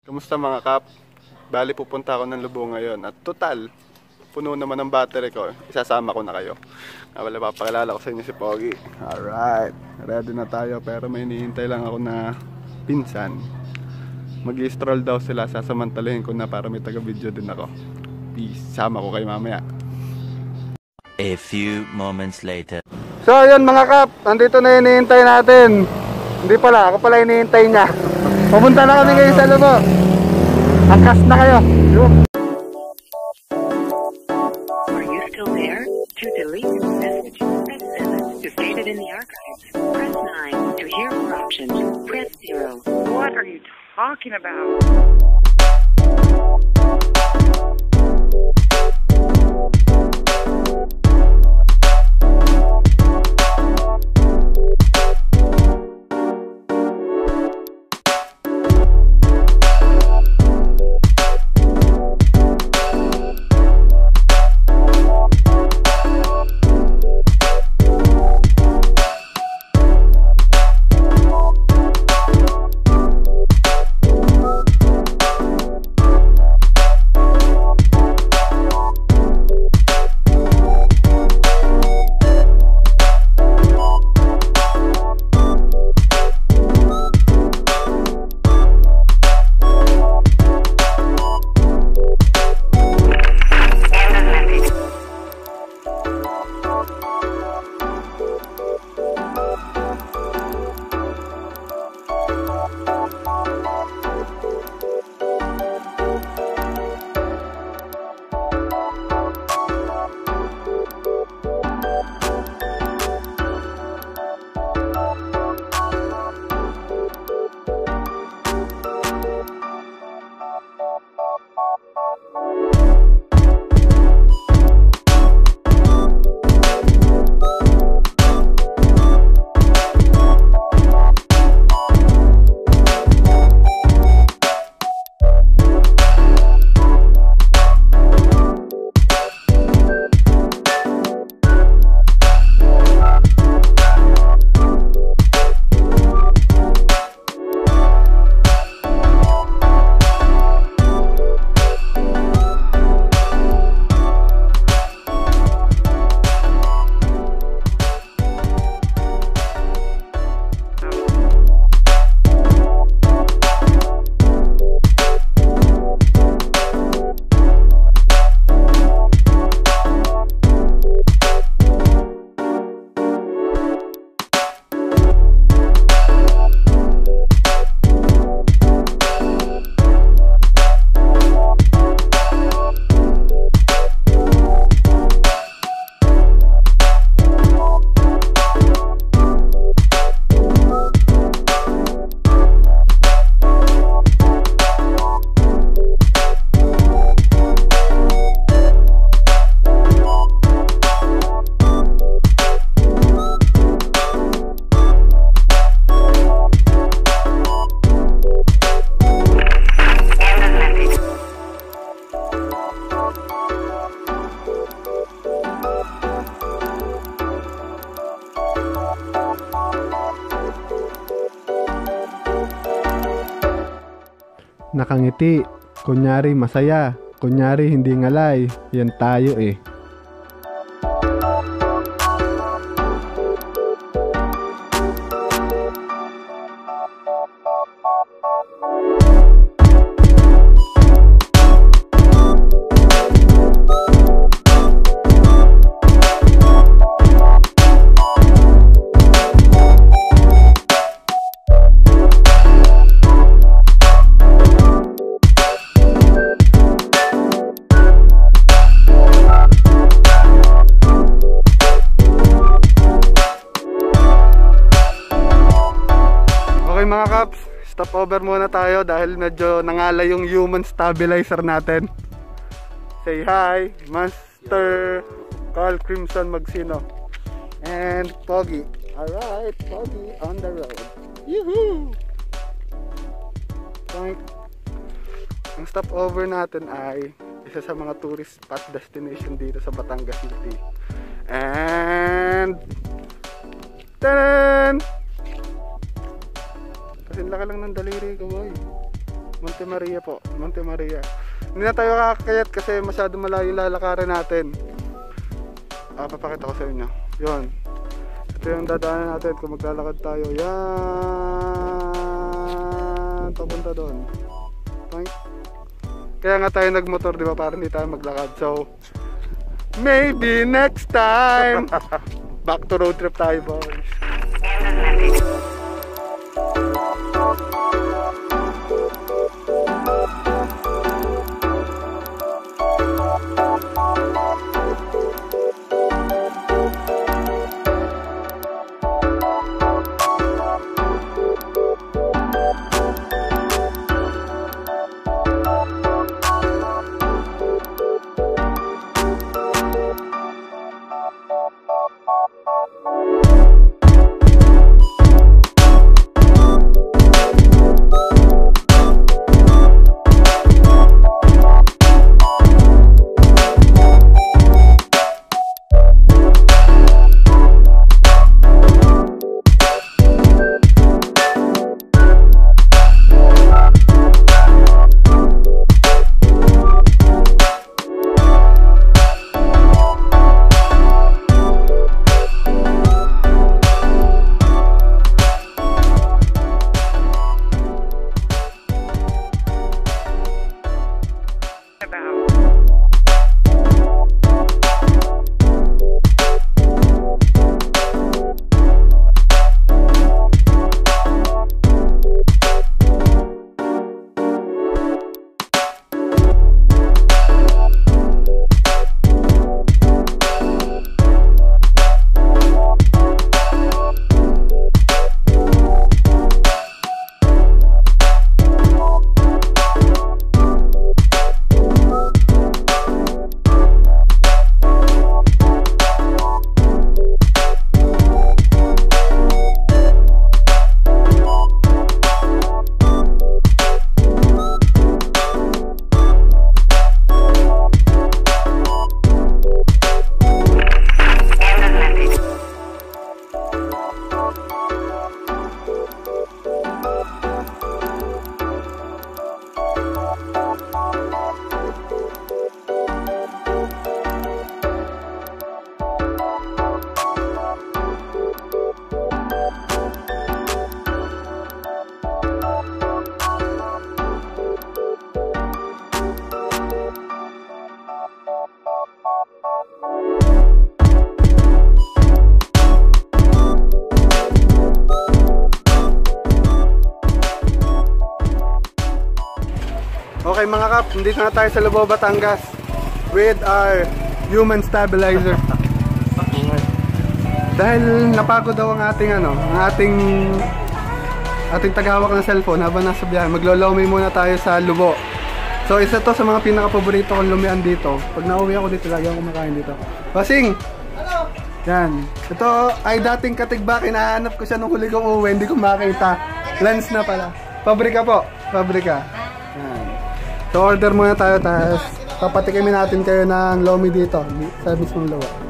Kamusta mga kap? Bali pupunta ako ng Lubong ngayon at total, puno naman ang battery ko. Isasama ko na kayo. Wala pa, pakilala ko sa inyo si Pogi. Alright, ready na tayo pero may hinihintay lang ako na pinsan. Mag-i-stroll daw sila, sasamantalahin ko na para may taga-video din ako. Peace, sama ko kayo mamaya. A few moments later. So ayun mga kap, andito na hinihintay natin. Hindi pala, ako pala hinihintay niya. Pupunta na kami ngayon sa Lubong. Angkas na kayo. Are you still there? To delete this message, press 7. To save it in the archives, press 9. To hear more options, press 0. What are you talking about? Nakangiti, kunyari masaya, kunyari hindi ngalay, yan tayo eh. Mga kaps, stop over muna tayo dahil medyo nangalay yung human stabilizer natin. Say hi, Master Carl Crimson Magsino and Pogi. Alright, Pogi on the road. Yoo-hoo! Ang stop over natin ay isa sa mga tourist spot destination dito sa Batangas City. And tadan! Kasi laki lang ng daliri ko, boy. Monte Maria po. Monte Maria. Hindi na tayo kakakayat kasi masyado malayo lalakarin natin. Papakita ko sa inyo. Yun. Ito yung dadaanan natin kung maglalakad tayo. Yan. Papunta doon. Kaya nga tayo nagmotor, di ba? Para hindi tayo maglakad. So, maybe next time. Back to road trip tayo, boys. Okay mga kap, nandito na tayo sa Lubao, Batangas with our human stabilizer. Dahil napagod daw ang ating ating tagahawak ng cellphone habang nasa biyahe, maglo-lomay muna tayo sa Lubao. So isa to sa mga pinaka-paborito kong lumian dito. Pag nauwi ako dito, lagi akong kumakain dito. Basing! Hello! Yan. Ito ay dating Katigbak, hinahanap ko siya nung huli kong uwi, hindi ko makita. Lens na pala. Pabrika po. Pabrika. Yan. So order muna tayo, tapos papatikimin natin kayo ng lomi dito sa mismong Lubao.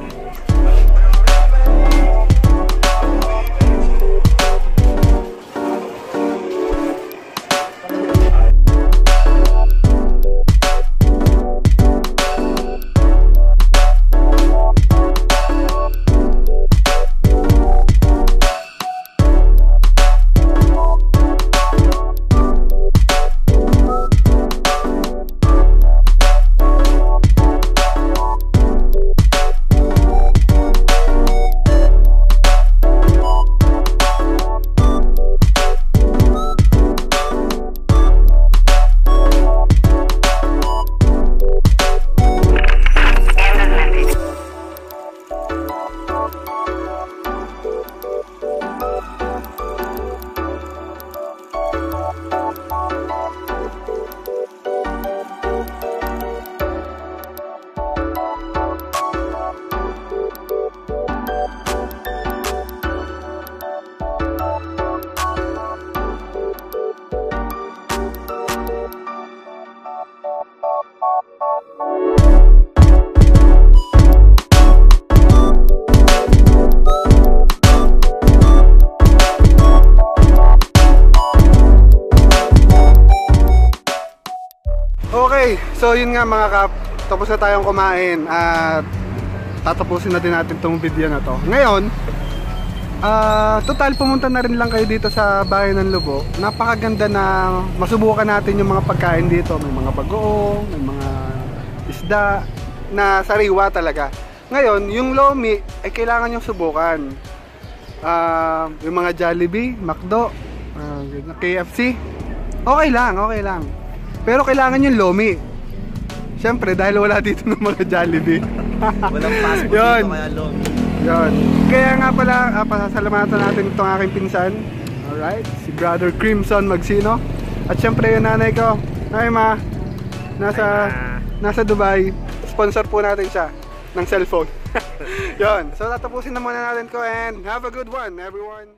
Okay, so yun nga mga kap, tapos na tayong kumain at tatapusin natin tong video na to. Ngayon, total pumunta na rin lang kayo dito sa Bayan ng Lubok. Napakaganda na masubukan natin yung mga pagkain dito. May mga bagoong, may mga isda na sariwa talaga. Ngayon, yung lomi ay kailangan yung subukan. Yung mga Jollibee, McDo, KFC, okay lang. Pero kailangan yung lomi. Siyempre, dahil wala dito ng mga Jollibee. Walang fast food dito kaya lomi. Yun. Kaya nga pala, pasasalamatan natin itong aking pinsan. Alright, si Brother Crimson Magsino. At siyempre yung nanay ko. Hi ma, nasa Dubai. Sponsor po natin siya ng cellphone. Yun, so tatapusin na muna natin ko and have a good one everyone.